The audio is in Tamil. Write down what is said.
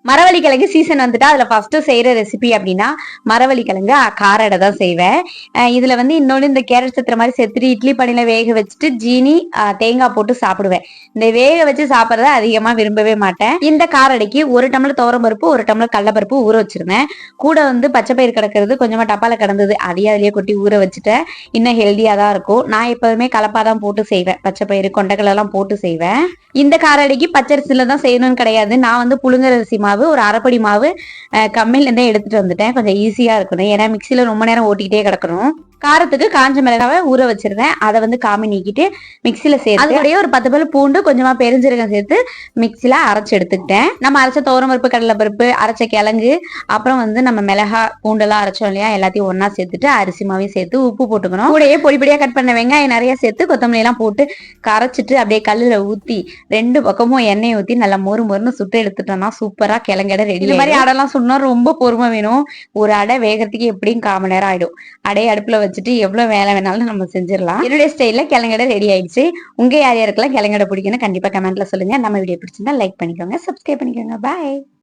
மரவள்ளிக்கிழங்கு சீசன் வந்துட்டா அதுல ஃபர்ஸ்ட் செய்யற ரெசிபி அப்படின்னா மரவள்ளிக்கிழங்கு கார அடை தான் செய்வேன். இதுல வந்து இன்னொன்னு இந்த கேரட் சத்துற மாதிரி செத்துட்டு இட்லி பானையில வேக வச்சுட்டு ஜீனி தேங்காய் போட்டு சாப்பிடுவேன். இந்த வேக வச்சு சாப்பிட்றத அதிகமா விரும்பவே மாட்டேன். இந்த கார அடைக்கு 1 டம்ளர் துவரம் பருப்பு 1 டம்ளர் கடலைப்பருப்பு ஊற வச்சிருந்தேன். கூட வந்து பச்சை பயிர் கிடக்கிறது கொஞ்சமா டப்பால கிடந்தது, அதையே அதுலயே கொட்டி ஊற வச்சுட்டேன். இன்னும் ஹெல்தியா தான் இருக்கும். நான் எப்போதுமே கலப்பாதான் போட்டு செய்வேன், பச்சை பயிறு கொண்டைக்கடலை எல்லாம் போட்டு செய்வேன். இந்த காரடிக்கு பச்சரிசியில தான் செய்யணும்னு கிடையாது. நான் வந்து புழுங்கரிசி மாவு ஒரு அரைப்படி மாவு கம்மில இருந்தே எடுத்துட்டு வந்துட்டேன். கொஞ்சம் ஈஸியா இருக்கணும், ஏன்னா மிக்சியில ரொம்ப நேரம் ஓட்டிக்கிட்டே கிடக்கணும். காரத்துக்கு காஞ்ச மிளகாவை ஊற வச்சிருந்தேன், அதை வந்து காமி நீக்கிட்டு மிக்சியில சேர்த்து அதோடய ஒரு 10 பல் பூண்டு கொஞ்சமா பெருஞ்சீரகம் சேர்த்து மிக்சியில அரைச்சு எடுத்துக்கிட்டேன். நம்ம அரைச்ச துவரம் பருப்பு கடலை பருப்பு அரைச்ச கிழங்கு அப்புறம் வந்து நம்ம மிளகா பூண்டெல்லாம் அரைச்சோம் இல்லையா, எல்லாத்தையும் ஒன்னா சேர்த்துட்டு அரிசி மாவையும் சேர்த்து உப்பு போட்டுக்கணும். கூடயே பொடிப்படியா கட் பண்ண வெங்காயம் நிறைய சேர்த்து கொத்தமல்லி எல்லாம் போட்டு கரைச்சிட்டு அப்படியே கல்லுல ஊத்தி 2 பக்கமும் எண்ணெய் ஊத்தி நல்லா மொறு மொறுன்னு சுட்டு எடுத்துட்டோம்னா சூப்பரா கிழங்கடை ரெடி. இந்த மாதிரி அடைலாம் சொன்னா ரொம்ப பொறுமை வேணும். ஒரு அடை வேகிறதுக்கு எப்படியும் 1/4 மணி நேரம் ஆயிடும். அடைய அடுப்புல வச்சுட்டு எவ்வளவு வேலை வேணாலும் நம்ம செஞ்சிடலாம். என்னுடைய ஸ்டைல்ல கிழங்கடை ரெடி ஆயிடுச்சு. உங்க யார் யாருக்கெல்லாம் கிழங்கடை பிடிக்கும்னு கண்டிப்பா கமெண்ட்ல சொல்லுங்க. நம்ம வீடியோ பிடிச்சிருந்தா லைக் பண்ணிக்கோங்க, சப்ஸ்கிரைப் பண்ணிக்கோங்க. பாய்.